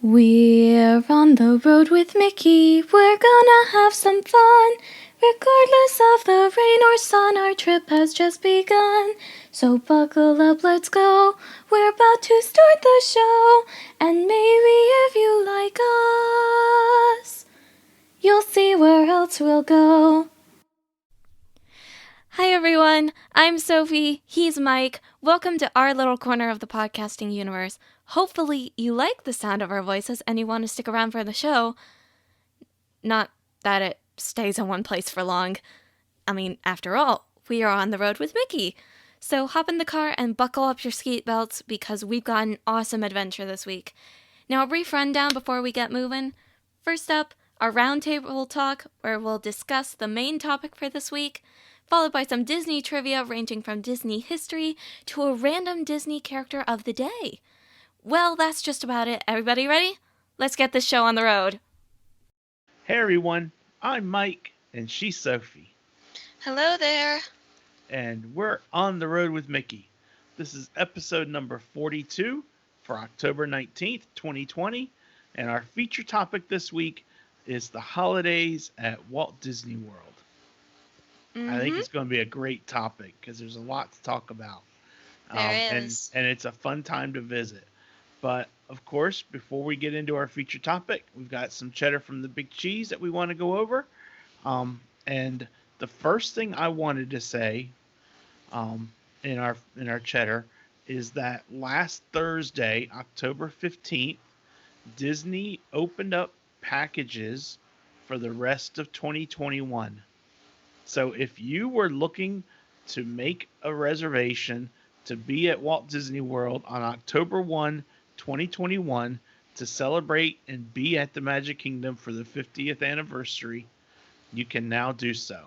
We're on the road with Mickey, we're gonna have some fun. Regardless of the rain or sun, our trip has just begun. So buckle up, let's go, we're about to start the show. And maybe if you like us, you'll see where else we'll go. Hi everyone, I'm Sophie, he's Mike. Welcome to our little corner of the podcasting universe. Hopefully you like the sound of our voices and you want to stick around for the show. Not that it stays in one place for long. I mean, after all, we are on the road with Mickey. So hop in the car and buckle up your seat belts because we've got an awesome adventure this week. Now a brief rundown before we get moving. First up, our roundtable talk where we'll discuss the main topic for this week, followed by some Disney trivia ranging from Disney history to a random Disney character of the day. Well, that's just about it. Everybody ready? Let's get this show on the road. Hey everyone, I'm Mike and she's Sophie. Hello there. And we're on the road with Mickey. This is episode number 42 for October 19th, 2020. And our feature topic this week is the holidays at Walt Disney World. I think it's going to be a great topic because there's a lot to talk about. There is. And it's a fun time to visit. But of course, before we get into our feature topic, we've got some cheddar from the Big Cheese that we want to go over. And the first thing I wanted to say in our cheddar is that last Thursday, October 15th, Disney opened up packages for the rest of 2021. So if you were looking to make a reservation to be at Walt Disney World on October 1, 2021 to celebrate and be at the Magic Kingdom for the 50th anniversary, you can now do so.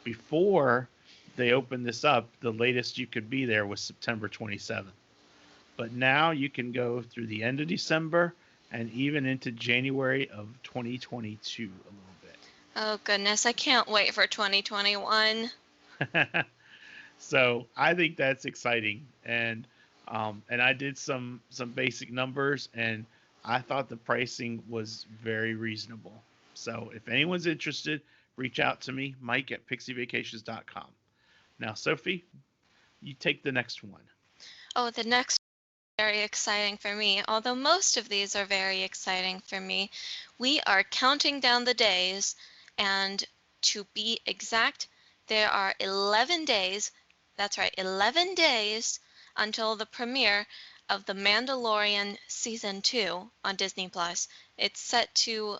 Before they opened this up, the latest you could be there was September 27th. But now you can go through the end of December and even into January of 2022 a little bit. Oh goodness, I can't wait for 2021. So I think that's exciting, and I did some basic numbers, and I thought the pricing was very reasonable. So if anyone's interested, reach out to me, Mike at pixievacations.com. Now, Sophie, you take the next one. Oh, the next is very exciting for me. Although most of these are very exciting for me, we are counting down the days, and to be exact, there are 11 days. That's right, 11 days until the premiere of The Mandalorian Season 2 on Disney+. It's set to,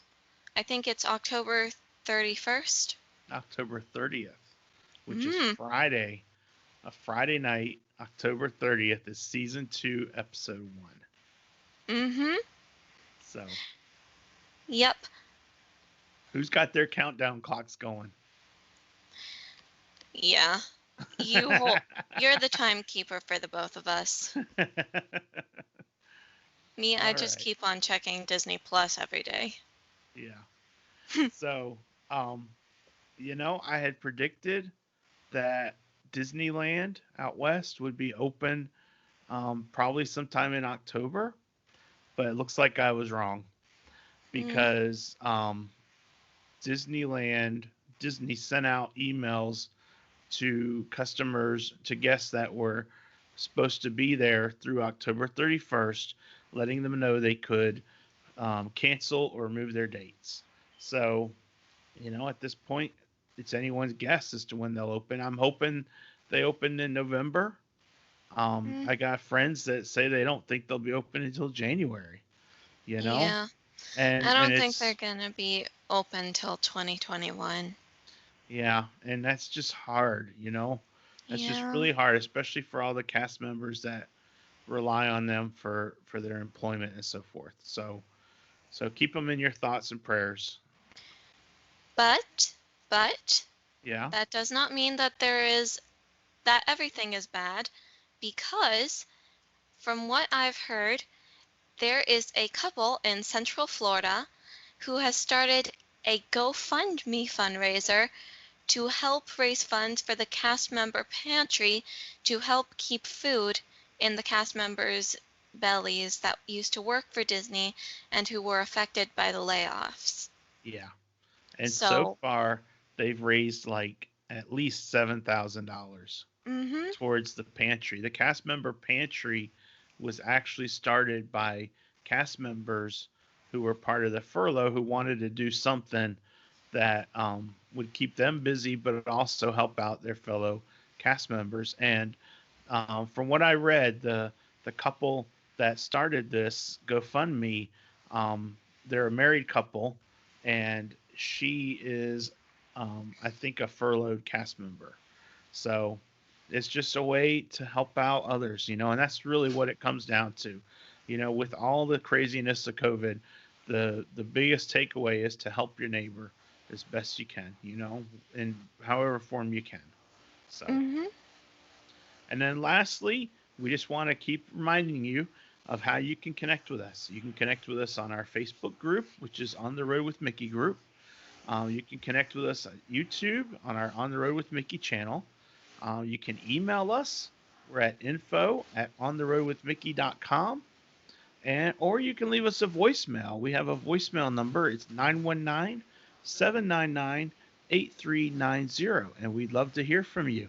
I think it's October 31st. October 30th, which is Friday. A Friday night, October 30th is Season 2, Episode 1. So. Yep. Who's got their countdown clocks going? Yeah. You're the timekeeper for the both of us. Me, I just keep on checking Disney Plus every day. Yeah. So, I had predicted that Disneyland out west would be open probably sometime in October, but it looks like I was wrong because Disney sent out emails to customers, to guests that were supposed to be there through October 31st, letting them know they could cancel or move their dates. So, at this point, it's anyone's guess as to when they'll open. I'm hoping they open in November. I got friends that say they don't think they'll be open until January. Yeah. And I don't think they're going to be open till 2021. Yeah, and that's just hard, That's just really hard, especially for all the cast members that rely on them for their employment and so forth. So keep them in your thoughts and prayers. But yeah, that does not mean that everything is bad, because from what I've heard, there is a couple in Central Florida who has started a GoFundMe fundraiser to help raise funds for the cast member pantry to help keep food in the cast members' bellies that used to work for Disney and who were affected by the layoffs. Yeah. And so So, far, they've raised like at least $7,000 mhm. towards the pantry. The cast member pantry was actually started by cast members who were part of the furlough who wanted to do something that would keep them busy, but also help out their fellow cast members. And from what I read, the couple that started this GoFundMe, they're a married couple, and she is, I think, a furloughed cast member. So it's just a way to help out others, and that's really what it comes down to. With all the craziness of COVID, the biggest takeaway is to help your neighbor as best you can, in however form you can. So, Mhm. and then lastly, we just want to keep reminding you of how you can connect with us. You can connect with us on our Facebook group, which is On the Road with Mickey group. You can connect with us on YouTube on our On the Road with Mickey channel. You can email us. We're at info@ontheroadwithmickey.com. Or you can leave us a voicemail. We have a voicemail number. It's 919-799-8390. And we'd love to hear from you.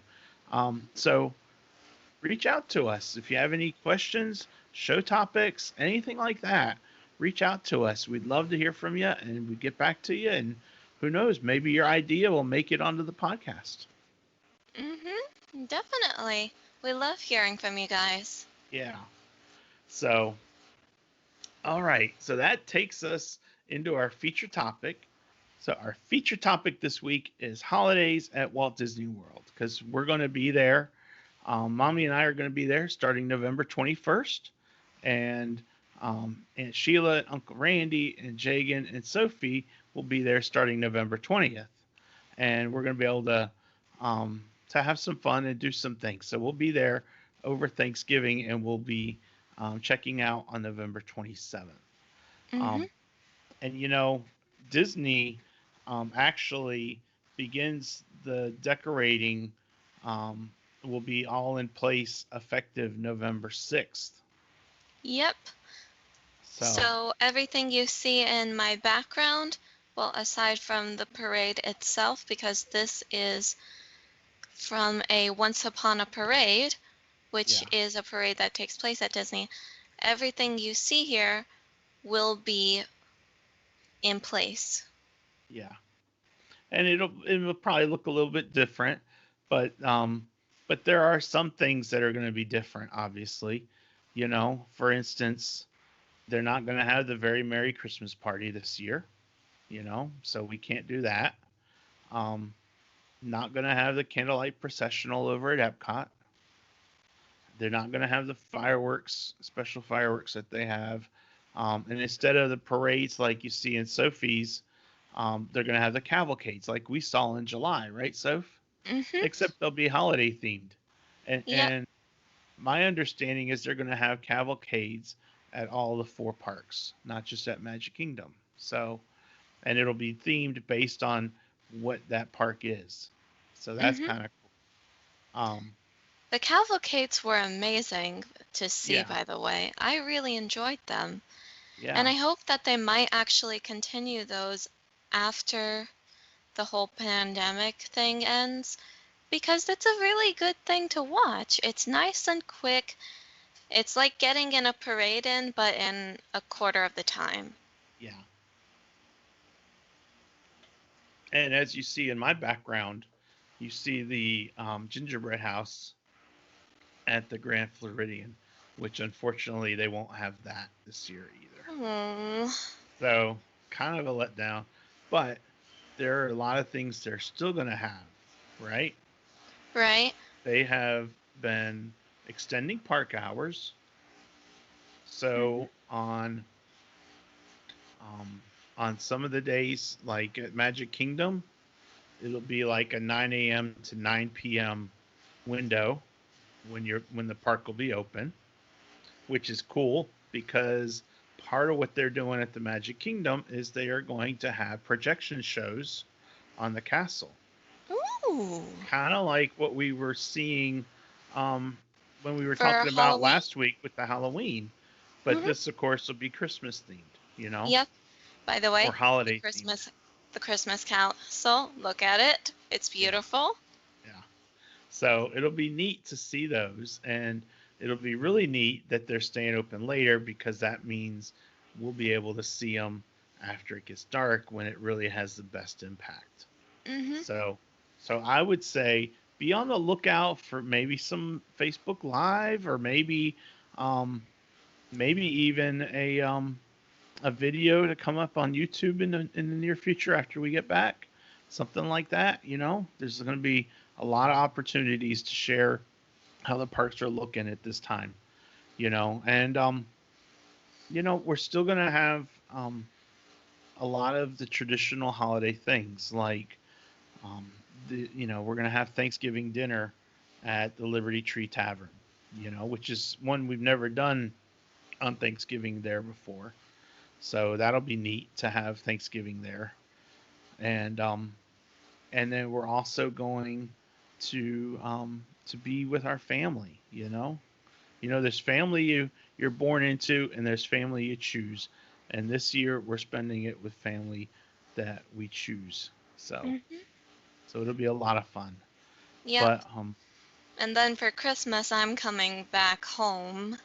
So reach out to us. If you have any questions, show topics, anything like that, reach out to us. We'd love to hear from you and we get back to you. And who knows, maybe your idea will make it onto the podcast. Mhm. Definitely. We love hearing from you guys. Yeah. So, all right. So that takes us into our feature topic. So, our feature topic this week is holidays at Walt Disney World because we're going to be there. Mommy and I are going to be there starting November 21st. And Aunt Sheila, Uncle Randy, and Jagan and Sophie will be there starting November 20th. And we're going to be able to have some fun and do some things. So we'll be there over Thanksgiving, and we'll be checking out on November 27th. Mhm. Um, and Disney actually begins the decorating. Um, will be all in place effective November 6th. Yep. So So everything you see in my background, well, aside from the parade itself, because this is from a Once Upon a Parade, which yeah, is a parade that takes place at Disney, everything you see here will be in place. yeah, and it'll probably look a little bit different, but there are some things that are going to be different. Obviously, for instance, they're not going to have the Very Merry Christmas Party this year. So we can't do that. Um, Not going to have the candlelight processional over at Epcot. They're not going to have the fireworks, special fireworks that they have. And instead of the parades like you see in Sophie's, they're going to have the cavalcades like we saw in July, right, Soph? Mhm. Except they'll be holiday themed. And, Yep. and my understanding is they're going to have cavalcades at all the four parks, not just at Magic Kingdom. So, and it'll be themed based on what that park is. So that's Mhm. kind of cool. The cavalcades were amazing to see, Yeah, by the way. I really enjoyed them. And yeah. I hope that they might actually continue those after the whole pandemic thing ends because it's a really good thing to watch. It's nice and quick. It's like getting in a parade in, but in a quarter of the time. Yeah. And as you see in my background, you see the gingerbread house at the Grand Floridian, which unfortunately they won't have that this year either. Hmm. So kind of a letdown. But there are a lot of things they're still going to have, right? Right? They have been extending park hours. Hmm. So um, on some of the days, like at Magic Kingdom, it'll be like a 9 a.m. to 9 p.m. window when the park will be open, which is cool because part of what they're doing at the Magic Kingdom is they are going to have projection shows on the castle, Ooh. kind of like what we were seeing um, when we were For talking about Halloween? last week with the Halloween. But Hmm. this, of course, will be Christmas themed, you know, Yep. By the or way, the holiday themed. Christmas the Christmas Castle. Look at it. It's Yeah, beautiful. yeah. So it'll be neat to see those, and it'll be really neat that they're staying open later because that means we'll be able to see them after it gets dark when it really has the best impact. Hmm. So, so I would say be on the lookout for maybe some Facebook Live or um, maybe even a video to come up on YouTube in the near future after we get back, something like that. You know, there's going to be a lot of opportunities to share how the parks are looking at this time. You know, and we're still going to have a lot of the traditional holiday things like um, we're going to have Thanksgiving dinner at the Liberty Tree Tavern. Which is one we've never done on Thanksgiving there before. So that'll be neat to have Thanksgiving there. And and then we're also going to be with our family. There's family you're born into, and there's family you choose. And this year we're spending it with family that we choose. So Hmm. so it'll be a lot of fun. Yep. But And then for Christmas, I'm coming back home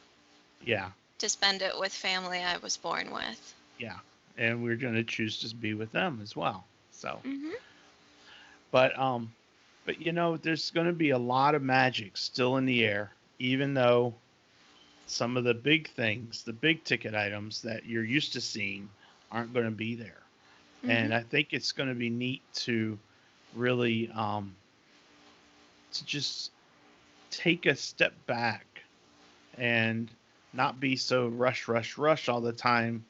yeah, to spend it with family I was born with. yeah, and we're going to choose to be with them as well. So, Hmm. but there's going to be a lot of magic still in the air, even though some of the big things, the big ticket items that you're used to seeing, aren't going to be there. Hmm. And I think it's going to be neat to really to just take a step back and not be so rush, rush, rush all the time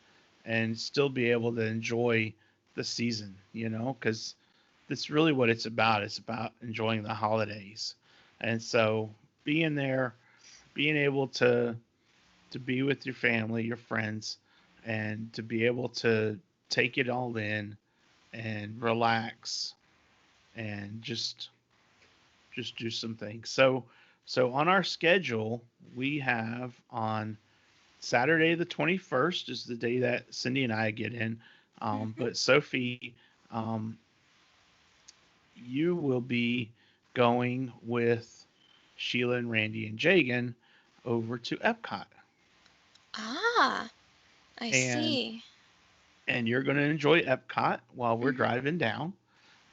and still be able to enjoy the season, because that's really what it's about. It's about enjoying the holidays. And so being there, being able to be with your family, your friends, and to be able to take it all in and relax and just do some things. So on our schedule, we have on Saturday the 21st is the day that Cindy and I get in. Hmm. But Sophie, um, you will be going with Sheila and Randy and Jagan over to Epcot, Ah, I and see. and you're going to enjoy Epcot while we're Hmm. driving down.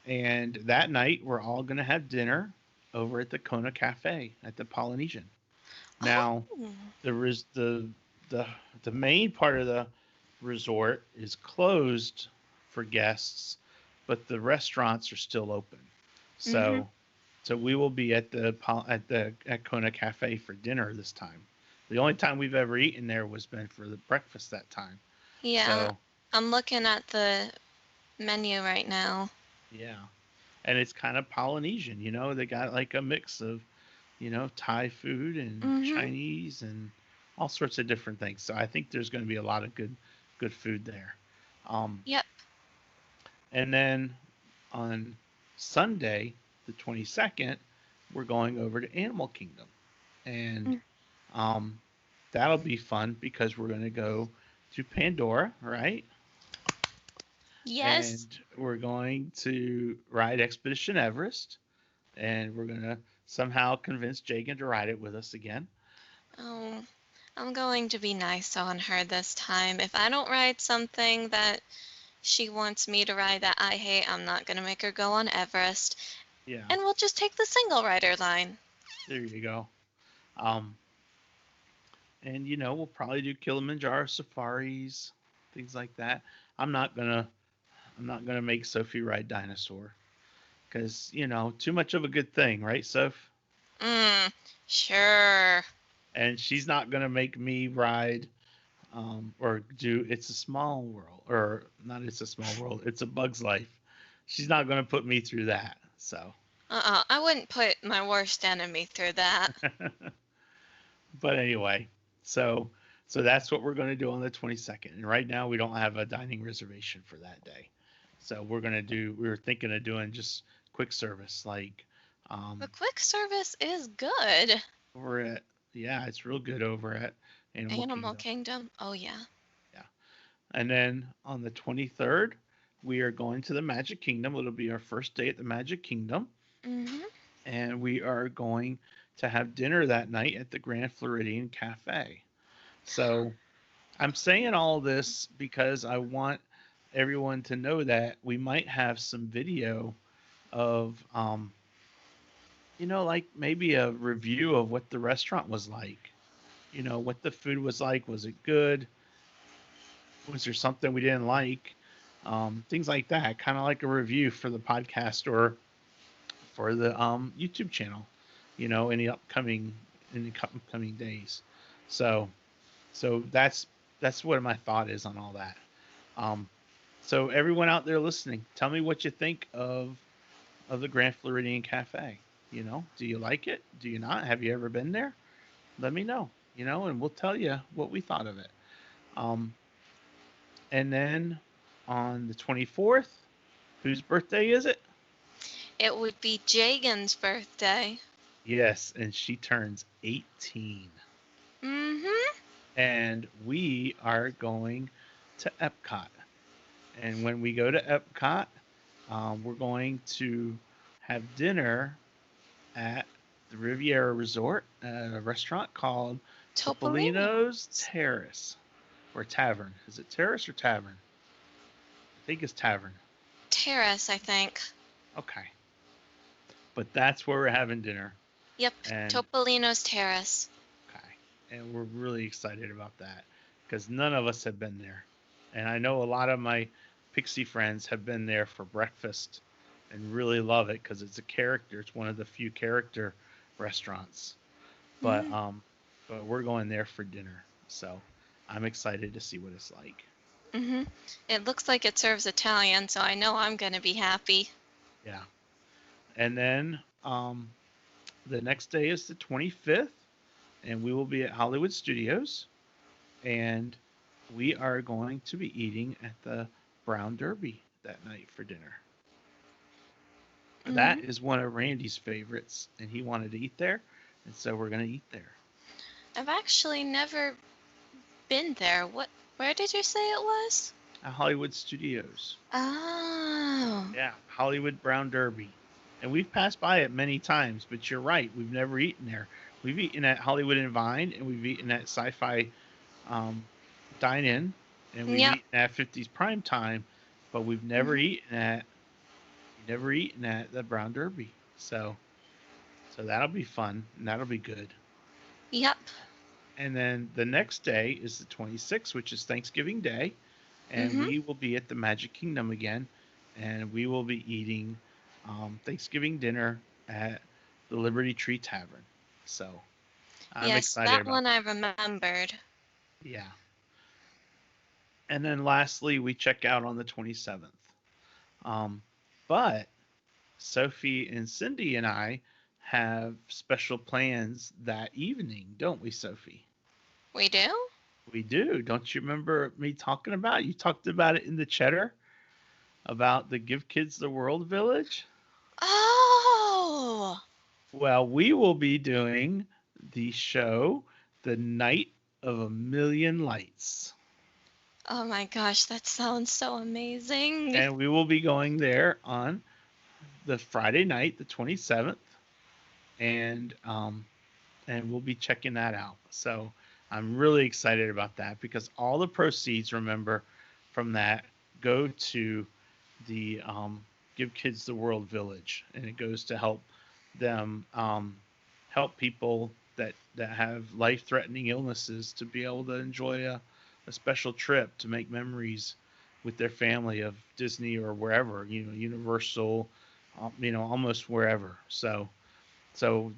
And that night, we're all going to have dinner over at the Kona Cafe at the Polynesian. Now, Oh. there is the the main part of the resort is closed for guests, but the restaurants are still open. Hmm. So we will be at Kona Cafe for dinner this time. The only time we've ever eaten there was been for the breakfast that time. Yeah, So I'm looking at the menu right now. yeah, and it's kind of Polynesian. They got like a mix of Thai food and Hmm. Chinese and all sorts of different things. So I think there's going to be a lot of good food there. Um, Yep. and then on Sunday, the 22nd, we're going over to Animal Kingdom, and Mm. um, that'll be fun because we're going to go to Pandora, right? Yes. And we're going to ride Expedition Everest, and we're going to somehow convince Jagan to ride it with us again. Oh, I'm going to be nice on her this time. If I don't ride something that she wants me to ride that I hate, I'm not going to make her go on Everest. Yeah, And we'll just take the single rider line. there you go. Um, and we'll probably do Kilimanjaro safaris, things like that. I'm not gonna I'm not gonna make Sophie ride dinosaur because too much of a good thing, right, Soph? Mm, sure. And she's not gonna make me ride or do It's a Small World, or not It's a Small World, It's a Bug's Life. She's not gonna put me through that. So, I wouldn't put my worst enemy through that. but anyway, so so that's what we're gonna do on the 22nd. And right now we don't have a dining reservation for that day. So we were thinking of doing just quick service, like The um, quick service is good. over at, yeah, it's real good over at Animal Animal Kingdom. Kingdom. Oh, yeah. Yeah. And then on the 23rd, we are going to the Magic Kingdom. It'll be our first day at the Magic Kingdom. Mm-hmm. And we are going to have dinner that night at the Grand Floridian Cafe. So I'm saying all this because I want everyone to know that we might have some video of, like maybe a review of what the restaurant was like. What the food was like. Was it good? Was there something we didn't like? Things like that. Kind of like a review for the podcast or for the YouTube channel. In the upcoming days. So that's what my thought is on all that. Um, so everyone out there listening, tell me what you think of the Grand Floridian Cafe. Do you like it? Do you not? Have you ever been there? Let me know. And we'll tell you what we thought of it. Um, and then on the 24th, whose birthday is it? It would be Jagan's birthday. Yes, and she turns 18. Mm-hmm. And we are going to Epcot. And when we go to Epcot, we're going to have dinner at the Riviera Resort at a restaurant called Topolino's Topolino's. Terrace or Tavern. Is it Terrace or Tavern? I think it's Tavern. Terrace, I think. Okay. But that's where we're having dinner. Yep, And Topolino's Terrace. okay. And we're really excited about that because none of us have been there. And I know a lot of my Pixie friends have been there for breakfast and really love it because it's a character. It's one of the few character restaurants. But Mm. but we're going there for dinner. So I'm excited to see what it's like. Mm-hmm. It looks like it serves Italian, so I know I'm gonna be happy. Yeah. And then the next day is the 25th, and we will be at Hollywood Studios, and we are going to be eating at the Brown Derby that night for dinner. Mm-hmm. That is one of Randy's favorites, and he wanted to eat there, and so we're going to eat there. I've actually never been there. Where did you say it was? At Hollywood Studios. Oh. Yeah, Hollywood Brown Derby. And we've passed by it many times, but you're right, we've never eaten there. We've eaten at Hollywood and Vine, and we've eaten at Sci-Fi um, Dine-In, and we've Yep. eaten at 50's Prime Time, but Mm-hmm. we've never eaten at the Brown Derby. So that'll be fun, and that'll be good. Yep. And then the next day is the 26th, which is Thanksgiving Day, and Mm-hmm. we will be at the Magic Kingdom again, and we will be eating Thanksgiving dinner at the Liberty Tree Tavern. So I'm Yes, excited that about one I that. remembered. Yeah. And then lastly, we check out on the 27th. Um, but Sophie and Cindy and I have special plans that evening, don't we, Sophie? We do? We do. Don't you remember me talking about it? You talked about it in the Cheddar about the Give Kids the World Village. Oh. Well, we will be doing the show The Night of a Million Lights. Oh my gosh, that sounds so amazing. And we will be going there on the Friday night, the 27th, and we'll be checking that out. So I'm really excited about that because all the proceeds, remember, from that go to the Give Kids the World Village, and it goes to them help people that have life-threatening illnesses to be able to enjoy a special trip to make memories with their family of Disney or wherever, Universal, almost wherever. So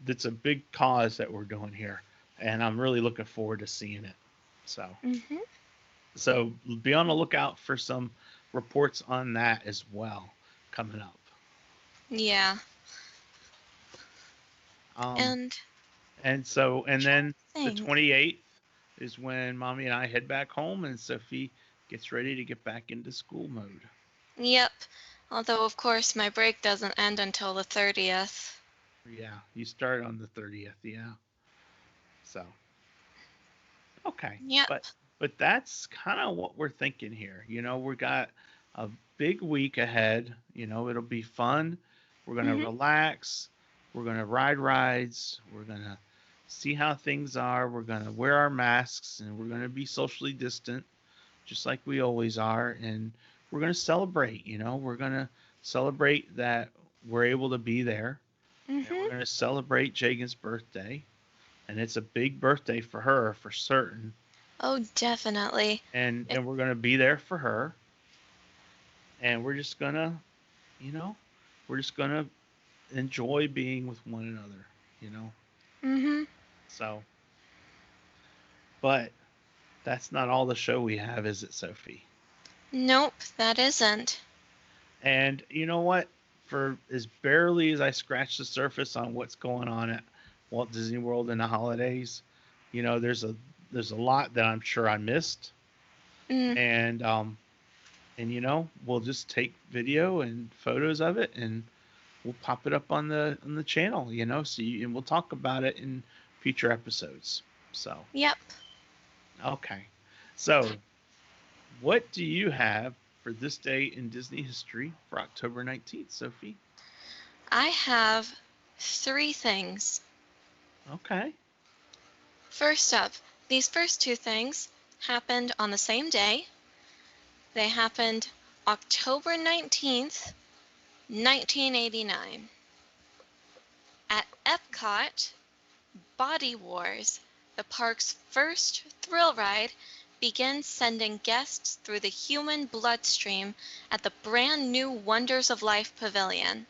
it's a big cause that we're doing here, and I'm really looking forward to seeing it. So Mm-hmm. so be on the lookout for some reports on that as well coming up. Yeah. Um, And and trying then to the think. 28th is when Mommy and I head back home, and Sophie gets ready to get back into school mode. Yep. Although of course my break doesn't end until the 30th. Yeah, you start on the 30th. Yeah. So Okay, Yep. but that's kind of what we're thinking here. We got a big week ahead. It'll be fun. We're gonna Mhm. relax. We're gonna ride rides. We're gonna see how things are. We're gonna wear our masks and we're gonna be socially distant, just like we always are. And we're gonna celebrate. We're gonna celebrate that we're able to be there, and we're Mhm. gonna celebrate Jagan's birthday. And it's a big birthday for her for certain, Oh, definitely. It, and we're gonna be there for her, and you know, we're just gonna enjoy being with one another, you know. mhm. So, but that's not all the show we have, is it, Sophie? Nope, that isn't. And you know what? For as barely as I scratch the surface on what's going on at Walt Disney World in the holidays, there's a lot that I'm sure I missed, Mm. and we'll just take video and photos of it and we'll pop it up on the channel, and we'll talk about it in future episodes. So, Yep. okay. So, what do you have for this day in Disney history for October 19th, Sophie? I have three things. Okay. First up, these first two things happened on the same day. They happened October 19th, 1989. At Epcot, Body Wars, the park's first thrill ride, begins sending guests through the human bloodstream at the brand new Wonders of Life Pavilion,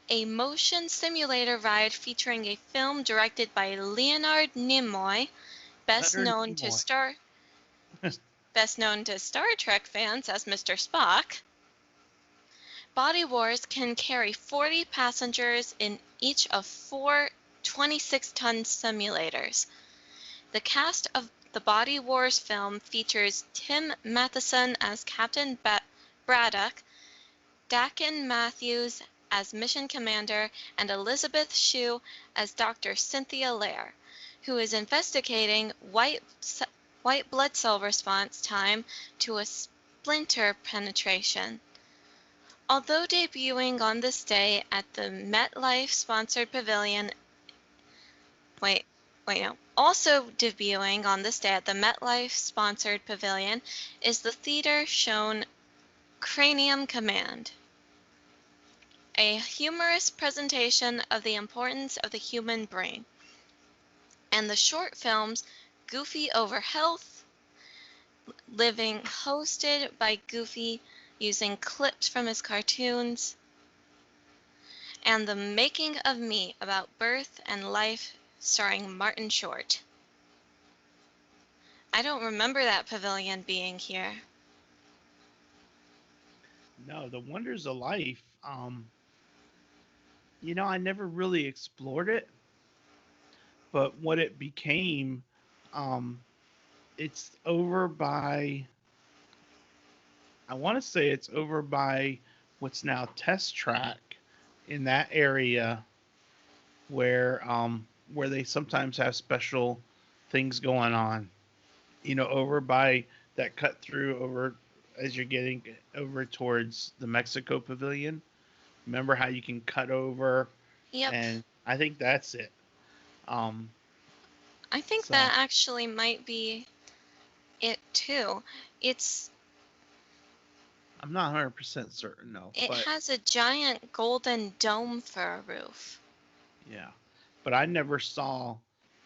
a motion simulator ride featuring a film directed by Leonard Nimoy, best Leonard known to Nimoy. Star best known to Star Trek fans as Mr. Spock. Body Wars can carry 40 passengers in each of four 26-ton simulators. The cast of the Body Wars film features Tim Matheson as Captain Braddock, Dakin Matthews as Mission Commander, and Elizabeth Shue as Dr. Cynthia Lair, who is investigating white blood cell response time to a splinter penetration. Although debuting on this day at the MetLife-sponsored pavilion, wait, no. Also debuting on this day at the MetLife-sponsored pavilion is the theater-shown Cranium Command, a humorous presentation of the importance of the human brain, and the short films Goofy Over Health, Living, hosted by Goofy using clips from his cartoons, and The Making of Me, about birth and life, starring Martin Short. I don't remember that pavilion being here. No, the Wonders of Life. I never really explored it, but what it became, um, it's over by. I want to say it's over by what's now Test Track in that area where they sometimes have special things going on. Over by that cut through over as you're getting over towards the Mexico Pavilion. Remember how you can cut over, Yep. and I think that's it. Um, I think so that actually might be it too. It's I'm not 100% certain though, it but has a giant golden dome for a roof. yeah, but I never saw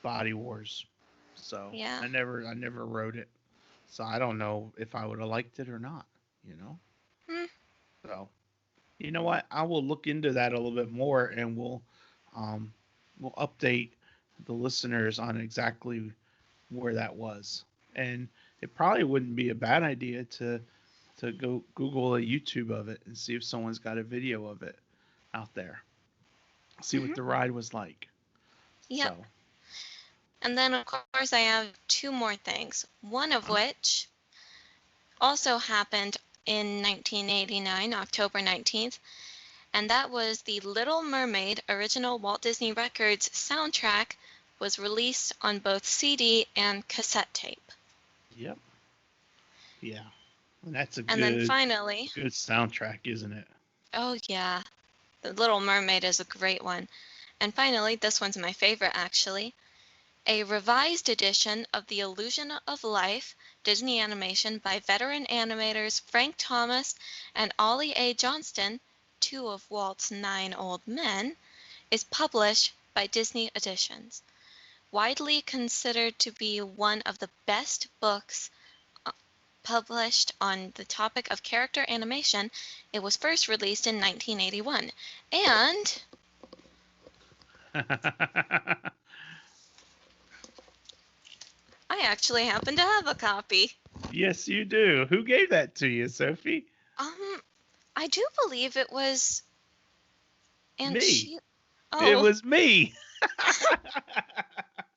Body Wars, so Yeah. I never wrote it, so I don't know if I would have liked it or not. You know, Hmm. so you know what? I will look into that a little bit more, and um, we'll update the listeners on exactly where that was. And it probably wouldn't be a bad idea to go Google a YouTube of it and see if someone's got a video of it out there. See what Hmm. the ride was like. Yep. So, And then of course I have two more things. One of uh, which also happened in 1989, October 19th, and that was the Little Mermaid original Walt Disney Records soundtrack was released on both CD and cassette tape. Yep. Yeah. And that's a And then good finally, soundtrack, isn't it? oh yeah, The Little Mermaid is a great one. And finally, this one's my favorite actually, a revised edition of The Illusion of Life Disney animation by veteran animators Frank Thomas and Ollie A. Johnston, two of Walt's 9 old men, is published by Disney Editions. Widely considered to be one of the best books published on the topic of character animation, it was first released in 1981. And I actually happen to have a copy. Yes, you do. Who gave that to you, Sophie? Um, I do believe it was Aunt Me. Sheila. It Oh, was me.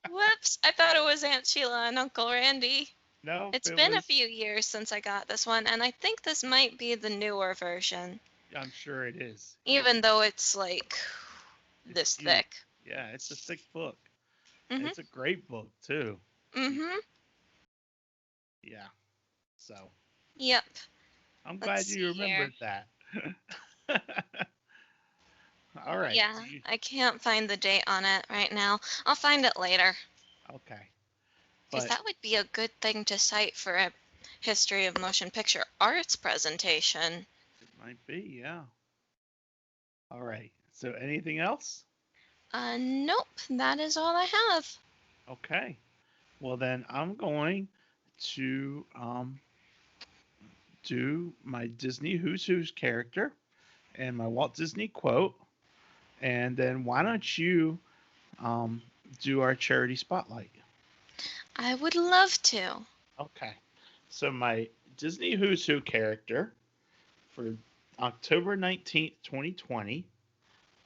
whoops. I thought it was Aunt Sheila and Uncle Randy. No, It's it been a was. few years since I got this one, and I think this might be the newer version, I'm sure it is. even though it's like It's this huge. thick. Yeah, it's a thick book. Mhm. It's a great book too. Mhm. Yeah. So Yep. I'm Let's glad you see here. remembered that. All Oh right. yeah, I can't find the date on it right now. I'll find it later, Okay. because But that would be a good thing to cite for a history of motion picture arts presentation. it might be, yeah. All right. So anything else? Nope, that is all I have. Okay. Well then I'm going to do my Disney Who's Who's character and my Walt Disney quote, and then why don't you um, do our charity spotlight? I would love to. Okay. So my Disney Who's Who character for October 19th, 2020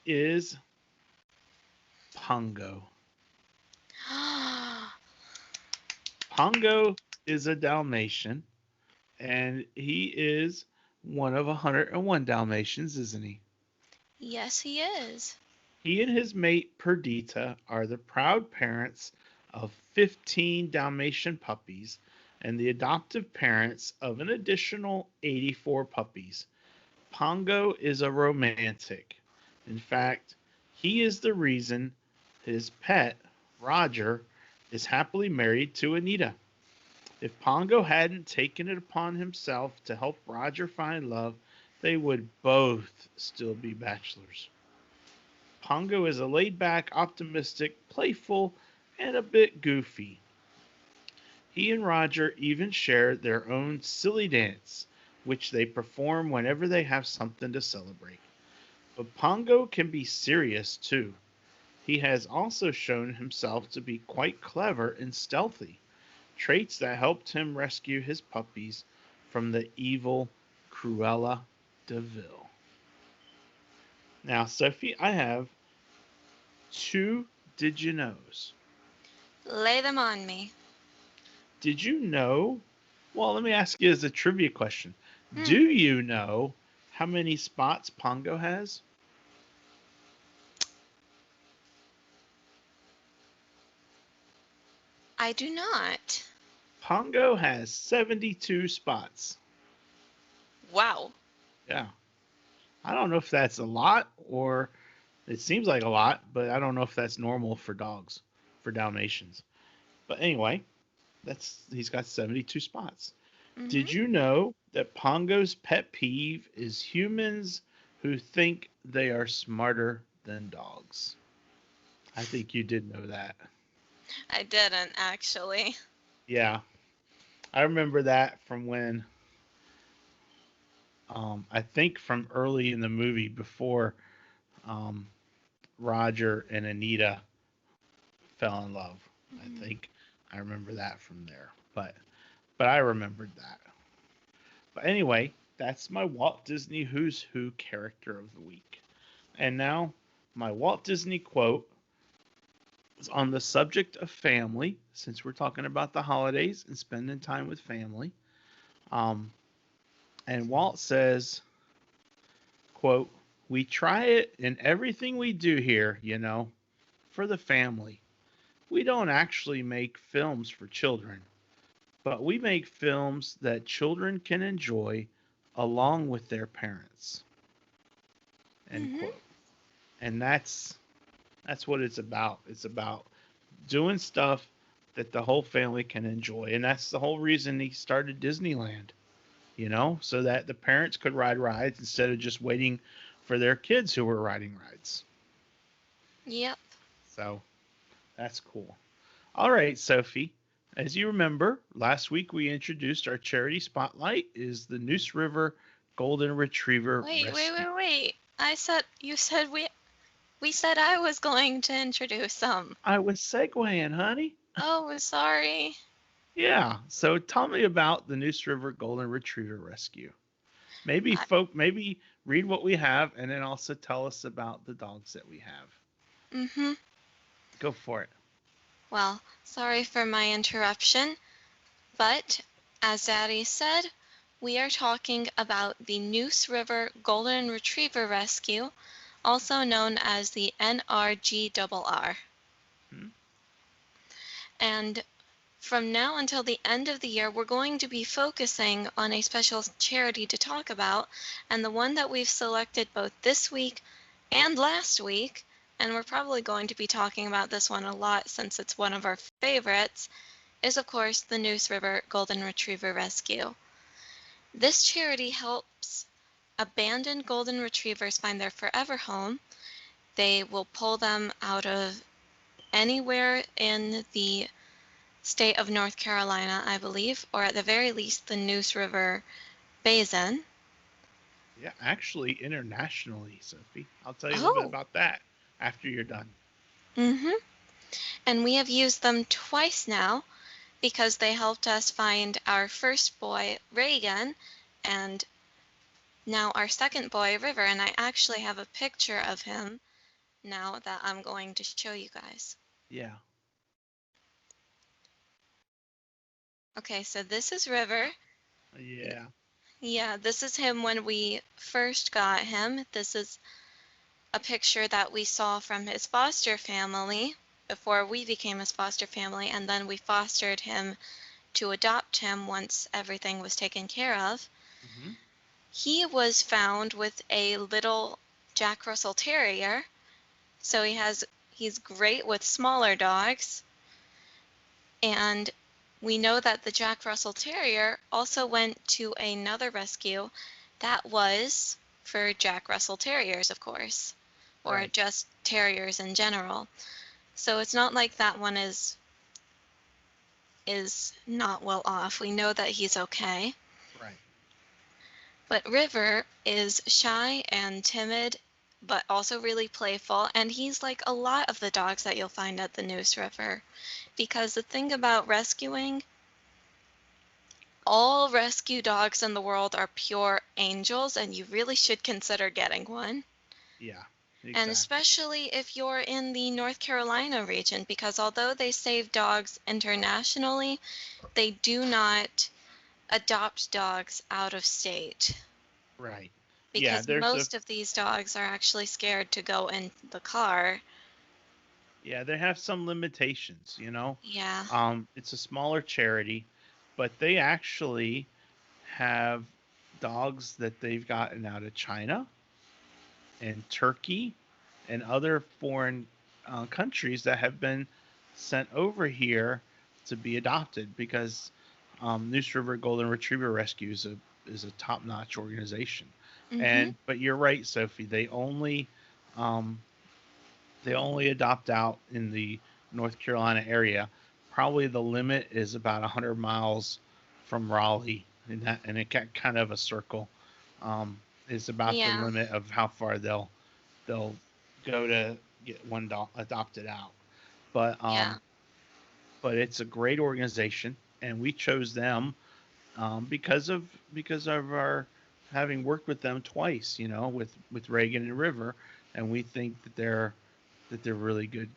is Pongo. Pongo is a Dalmatian, and he is one of 101 Dalmatians, isn't he? Yes, he is. He and his mate Perdita are the proud parents of 15 Dalmatian puppies and the adoptive parents of an additional 84 puppies. Pongo is a romantic. In fact, he is the reason his pet, Roger, is happily married to Anita. If Pongo hadn't taken it upon himself to help Roger find love, they would both still be bachelors. Pongo is a laid back, optimistic, playful, and a bit goofy. He and Roger even share their own silly dance, which they perform whenever they have something to celebrate. But Pongo can be serious too. He has also shown himself to be quite clever and stealthy, traits that helped him rescue his puppies from the evil Cruella de Vil. Now, Sophie, I have two did you knows. Lay them on me. Did you know? Well, let me ask you as a trivia question. Hmm, Do you know how many spots Pongo has? I do not. Pongo has 72 spots. Wow. Yeah. I don't know if that's a lot or it seems like a lot, but I don't know if that's normal for dogs, for Dalmatians. But anyway, that's he's got 72 spots. Mm-hmm. Did you know that Pongo's pet peeve is humans who think they are smarter than dogs? I think you did know that. I didn't actually. Yeah, I remember that from when I think from early in the movie before um, Roger and Anita fell in love. I Mhm. think I remember that from there. But I remembered that. But anyway, that's my Walt Disney Who's Who character of the week. And now my Walt Disney quote is on the subject of family, since we're talking about the holidays and spending time with family. Um, and Walt says, quote, "We try it in everything we do here, for the family. we don't actually make films for children, but we make films that children can enjoy along with their parents. End Mhm. quote. And that's what it's about. It's about doing stuff that the whole family can enjoy. And that's the whole reason he started Disneyland, so that the parents could ride rides instead of just waiting for their kids who were riding rides. Yep. So that's cool. All right, Sophie. As you remember, last week we introduced our charity spotlight is the Neuse River Golden Retriever Wait, wait, Rescue. wait, wait. You said we said I was going to introduce some. I was segueing, honey. Oh, sorry. Yeah. So tell me about the Neuse River Golden Retriever Rescue. Maybe read what we have and then also tell us about the dogs that we have. Mm-hmm. Go for it. Well, sorry for my interruption, but as Daddy said, we are talking about the Neuse River Golden Retriever Rescue, also known as the NRGRR. Hmm? And from now until the end of the year, we're going to be focusing on a special charity to talk about, and the one that we've selected both this week and last week, and we're probably going to be talking about this one a lot since it's one of our favorites, is of course the Neuse River Golden Retriever Rescue. This charity helps abandoned golden retrievers find their forever home. They will pull them out of anywhere in the state of North Carolina, I believe, or at the very least the Neuse River Basin. Yeah, actually, internationally, Sophie. I'll tell you a little bit Oh, about that after you're done. mm-hmm. And we have used them twice now because they helped us find our first boy, Reagan, and now our second boy, River. And I actually have a picture of him now that I'm going to show you guys. Yeah. Okay, so this is River. Yeah. Yeah, this is him when we first got him. This is a picture that we saw from his foster family before we became his foster family, and then we fostered him to adopt him once everything was taken care of. Hmm. He was found with a little Jack Russell Terrier, so he's great with smaller dogs, and we know that the Jack Russell Terrier also went to another rescue that was for Jack Russell Terriers, of course, or Right. just terriers in general. So it's not like that one is not well off. We know that he's okay. Right. But River is shy and timid, but also really playful, and he's like a lot of the dogs that you'll find at the Neuse River. Because the thing about rescuing, all rescue dogs in the world are pure angels, and you really should consider getting one. Yeah. And Exactly. especially if you're in the North Carolina region, because although they save dogs internationally, they do not adopt dogs out of state. Right. Yeah. Because There's a most of these dogs are actually scared to go in the car. Yeah. They have some limitations. Yeah. It's a smaller charity, but they actually have dogs that they've gotten out of China and Turkey and other foreign countries that have been sent over here to be adopted because Neuse River Golden Retriever Rescue is a top-notch organization. Mhm. But you're right, Sophie. Um, they only adopt out in the North Carolina area. Probably the limit is about 100 miles from Raleigh, and it got kind of a circle. Is about the Yeah. limit of how far they'll go to get one dog adopted out. But Yeah. it's a great organization, and we chose them because of our having worked with them twice, with Reagan and River, and we think that they're really good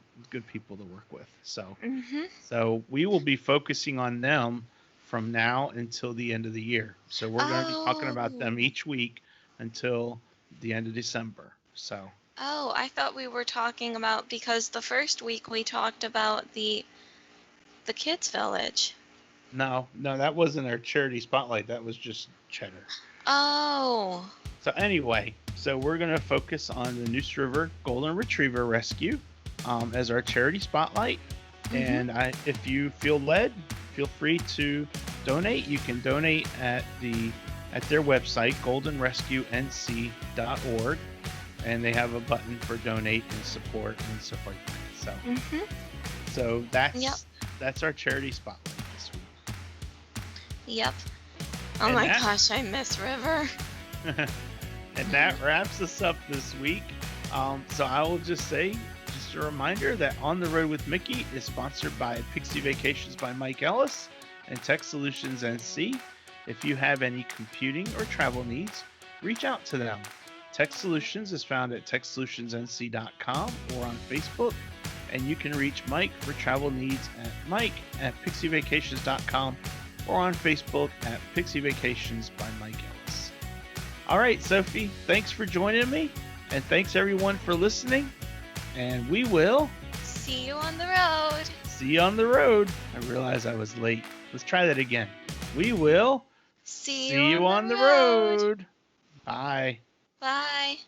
people to work with. So Mhm. so we will be focusing on them from now until the end of the year. So we're going to be talking about them Oh. each week until the end of December. So Oh, I thought we were talking about, because the first week we talked about the kids village. No, that wasn't our charity spotlight. That was just Cheddar. Oh. So anyway, we're gonna focus on the Neuse River Golden Retriever Rescue as our charity spotlight. Mhm. And if you feel led, feel free to donate. You can donate at their website, goldenrescuenc.org, and they have a button for donate and support and stuff like that. Mhm. So Yep. that's our charity spotlight this week. Yep. Oh And my that- gosh, I miss River. And that wraps us up this week. So I will just say, just a reminder that On the Road with Mickey is sponsored by Pixie Vacations by Mike Ellis and Tech Solutions NC. If you have any computing or travel needs, reach out to them. Tech Solutions is found at techsolutionsnc.com or on Facebook, and you can reach Mike for travel needs at mike@pixievacations.com or on Facebook at Pixie Vacations by Mike Ellis. All right, Sophie, thanks for joining me, and thanks everyone for listening, and we will See you on the road. see you on the road. I realized I was late. Let's try that again. We will See see you on the road. Bye. Bye.